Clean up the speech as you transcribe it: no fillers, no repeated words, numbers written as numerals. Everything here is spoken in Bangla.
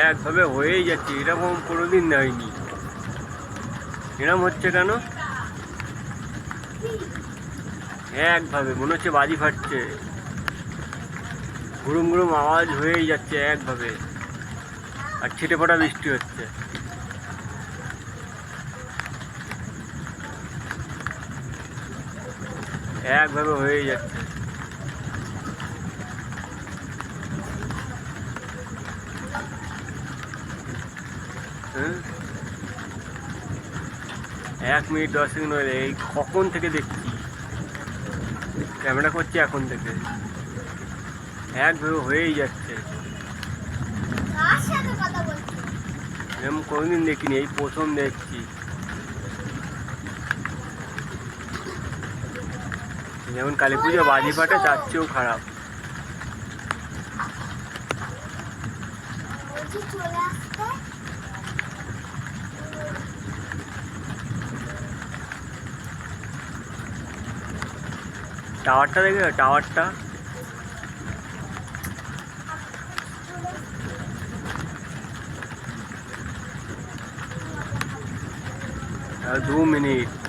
একভাবে হয়েই যাচ্ছে, এরকম কোনোদিন হয়নি। এরকম হচ্ছে কেন? একভাবে মনে হচ্ছে বাজি ফাটছে, গুরুম গুরুম আওয়াজ হয়েই যাচ্ছে একভাবে, আর ছিটে ফোটা বৃষ্টি হচ্ছে। একভাবে হয়েই যাচ্ছে। হ্যাঁ, 1 মিনিট 10 সেকেন্ড হয়ে, এই কখন থেকে দেখছি, ক্যামেরা করছি এখন থেকে, একভাবে হয়েই যাচ্ছে। এরকম কোনোদিন দেখিনি, এই প্রথম দেখছি। যেমন কালী পুজো বাজি ফাটে তার চেয়েও খারাপ। টাওয়ারটা দেখে, টাওয়ারটা 2 মিনিট।